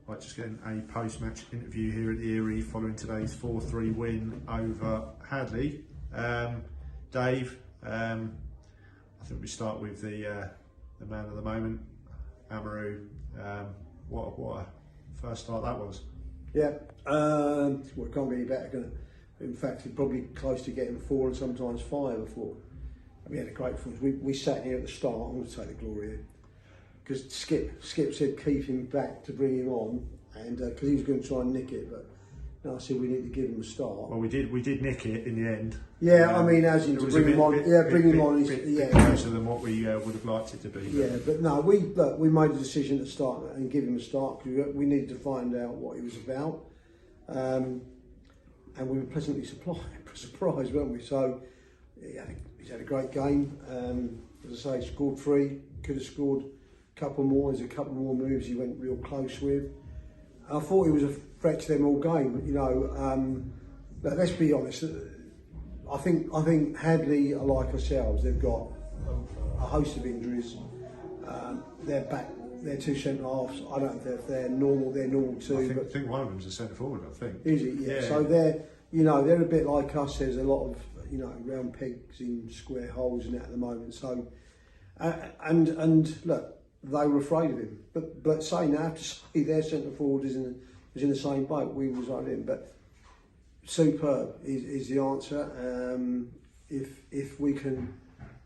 Right, just getting a post-match interview here at Eyrie following today's 4-3 win over Hadley. Dave, I think we start with the man of the moment, Amaru. What a first start that was. Yeah, well, it can't be any better, can it? In fact, it's probably close to getting 4 and sometimes 5 or 4. We had a great performance. We sat here at the start. I'm going to take the glory here, because Skip said keep him back to bring him on, and because he was going to try and nick it, but no, I said we need to give him a start. Well, we did nick it in the end. Yeah, I mean, as in to bring him on. Yeah, bring him on. Bit closer than what we would have liked it to be. Yeah, but no, we made a decision to start and give him a start because we needed to find out what he was about, and we were pleasantly surprised, weren't we? So he's had a great game. As I say, scored 3, could have scored a couple more. There's a couple more moves he went real close with. I thought he was a threat to them all game. You know, but let's be honest. I think Hadley are like ourselves. They've got a host of injuries. They're back. They're 2 centre halves. I don't know if they're normal. They're normal too. I think one of them's a centre forward. I think. Is it? Yeah. So they're a bit like us. There's a lot of round pegs in square holes and that at the moment. So and look, they were afraid of him. But saying that, I have to say their centre forward is in the same boat. We was like him, but superb is the answer. If we can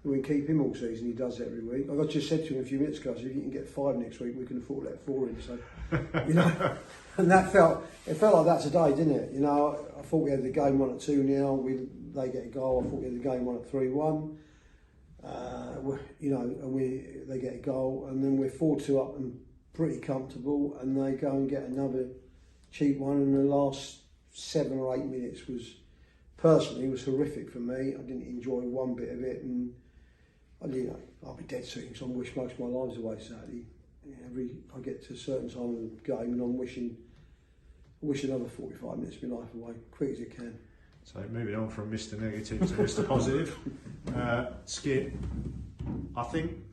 keep him all season, he does it every week. I just said to him a few minutes ago, so if you can get 5 next week, we can afford to let 4 in. So and it felt like that today, didn't it? I thought we had the game won at 2-0. They get a goal. I thought we had the game won at 3-1. And they get a goal, and then we're 4-2 up and pretty comfortable, and they go and get another cheap one. And the last 7 or 8 minutes was horrific for me. I didn't enjoy one bit of it, and I'll be dead soon, so I wish most of my lives away Saturday. I get to a certain time of the game, and I'm wishing another 45 minutes of my life away, quick as it can. So moving on from Mr. Negative to Mr. Positive, Skip, I think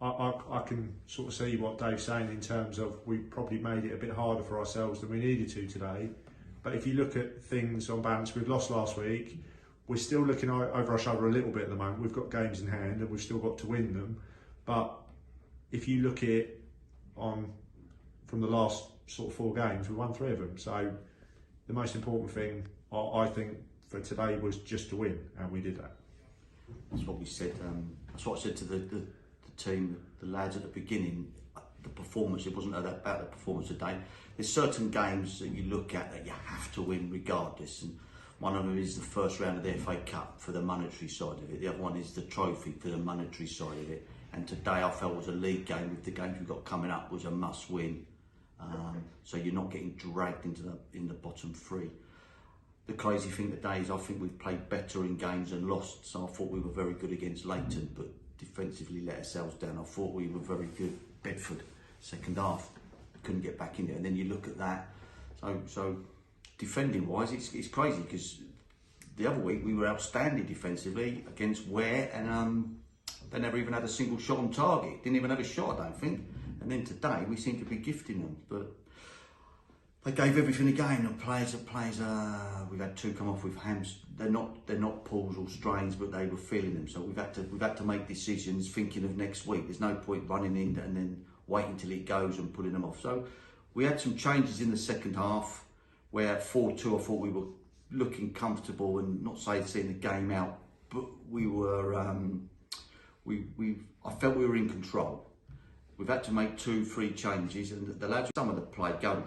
I can sort of see what Dave's saying in terms of we probably made it a bit harder for ourselves than we needed to today. But if you look at things on balance, we've lost last week. We're still looking over our shoulder a little bit at the moment. We've got games in hand and we've still got to win them. But if you look at it from the last sort of 4 games, we won 3 of them. So the most important thing, I think, for today was just to win, and we did that. That's what we said. That's what I said to the team, the lads at the beginning. The performance, it wasn't about the performance today. There's certain games that you look at that you have to win regardless, and one of them is the first round of the FA Cup for the monetary side of it. The other one is the trophy for the monetary side of it. And today I felt was a league game with the games we've got coming up was a must win. So you're not getting dragged in the bottom 3. The crazy thing today is I think we've played better in games and lost. So I thought we were very good against Leighton, but defensively let ourselves down. I thought we were very good. Bedford, second half, couldn't get back in there. And then you look at that. So defending wise, it's crazy because the other week we were outstanding defensively against Ware, and they never even had a single shot on target. Didn't even have a shot, I don't think. And then today we seem to be gifting them, but they gave everything again. The players, we've had 2 come off with hams. They're not pulls or strains, but they were feeling them. So we've had to make decisions thinking of next week. There's no point running in and then waiting till it goes and pulling them off. So we had some changes in the second half where at 4-2 I thought we were looking comfortable and not seeing the game out, but we were I felt we were in control. We've had to make 2-3 changes, and the lads, some of the play go.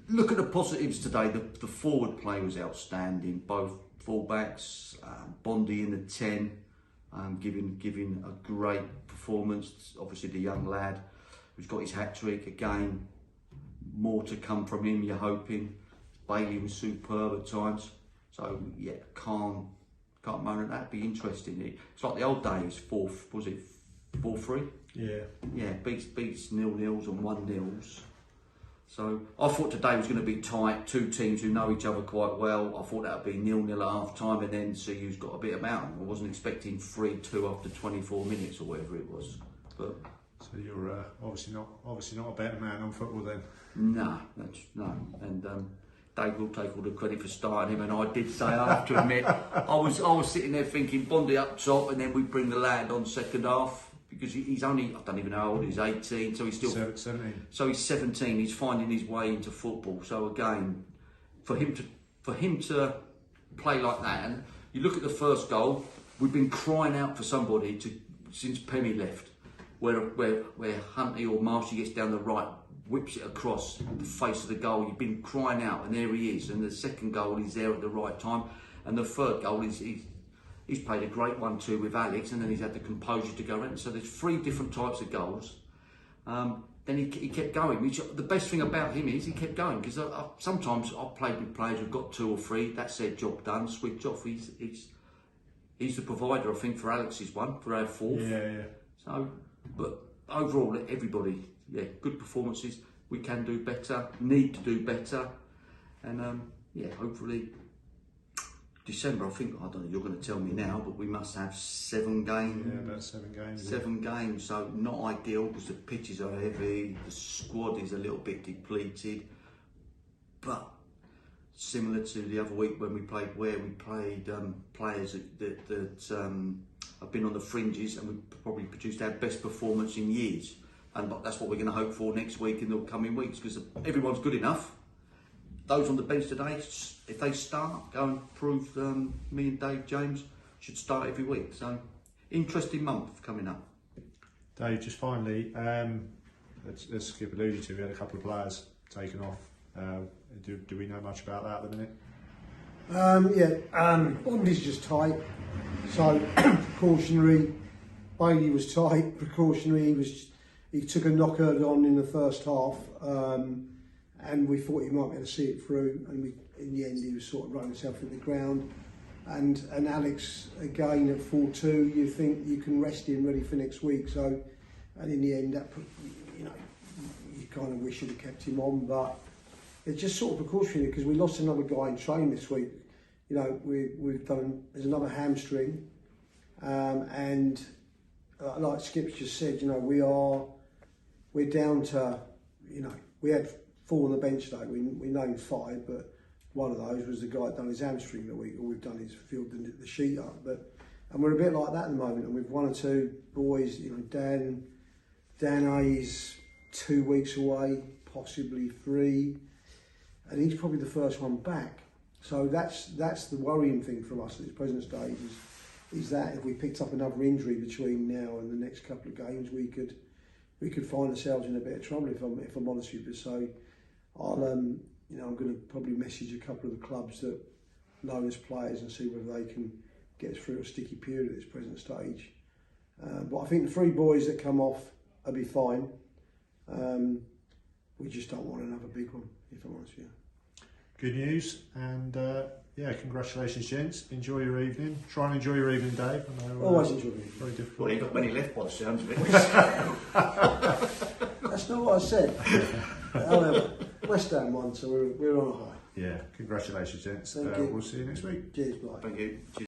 Look at the positives today. The forward play was outstanding. Both fullbacks, Bondi in the 10, giving a great performance. Obviously the young lad who's got his hat-trick again. More to come from him, you're hoping. Bailey was superb at times. So yeah, can't moan at that. Be interesting. It's like the old days. 4-3? Yeah. Beats 0-0s and 1-0s. So I thought today was going to be tight. 2 teams who know each other quite well. I thought that would be 0-0 at half time, and then see who's got a bit about them. I wasn't expecting 3-2 after 24 minutes or whatever it was. But So you're obviously not a better man on football then. No, and Dave will take all the credit for starting him. And I did say, I have to admit, I was sitting there thinking Bondi up top, and then we bring the lad on second half because he's only, I don't even know how old he's 18, so he's still 17. So he's 17. He's finding his way into football. So again, for him to play like that, and you look at the first goal, we've been crying out for somebody since Penny left, where Huntley or Marshall gets down the right, whips it across the face of the goal. You've been crying out, and there he is. And the second goal, he's there at the right time, and the third goal, he's played a great one too with Alex, and then he's had the composure to go around. So there's 3 different types of goals. Then he kept going. The best thing about him is he kept going, because sometimes I've played with players who've got 2 or 3. That's their job done. Switch off. He's the provider, I think, for Alex's one, for our 4th. Yeah. So, but overall, everybody, good performances. We can do better, need to do better, and hopefully December. I don't know. You're going to tell me now, but we must have 7 games. Yeah, about 7 games. 7 games. So not ideal because the pitches are heavy, the squad is a little bit depleted, but similar to the other week when we played players that have been on the fringes, and we probably produced our best performance in years. And that's what we're going to hope for next week in the coming weeks, because everyone's good enough. Those on the bench today, if they start, go and prove me and Dave James should start every week. So, interesting month coming up. Dave, just finally, as Skip alluded to, we had a couple of players taken off. Do we know much about that at the minute? Bondi's just tight, so precautionary. Bailey was tight, precautionary. He took a knocker on in the first half, and we thought he might be able to see it through. And in the end, he was sort of running himself in the ground. And Alex again at 4-2. You think you can rest him ready for next week. So, and in the end, you kind of wish you'd have kept him on, but it's just sort of precautionary because we lost another guy in training this week. We've done, there's another hamstring, and like Skip's just said, we're down to, we had 4 on the bench today. We named 5, but one of those was the guy that done his hamstring the week. All we've done is filled the sheet up, and we're a bit like that at the moment. And we've 1 or 2 boys, Dan A's 2 weeks away, possibly 3. And he's probably the first one back. So that's the worrying thing from us at this present stage is that if we picked up another injury between now and the next couple of games, we could find ourselves in a bit of trouble if I'm honest with you. So I'm going to probably message a couple of the clubs that know us players and see whether they can get us through a sticky period at this present stage. But I think the 3 boys that come off will be fine. We just don't want another big one, if I'm honest with you. Good news, and congratulations, gents. Enjoy your evening. Try and enjoy your evening, Dave. I know, always enjoy your evening. Very difficult. Well, you've got many left by the sounds of it. That's not what I said. However, West Ham won, so we're on a high. Yeah, congratulations, gents. Thank you. We'll see you next week. Cheers, bye. Thank you.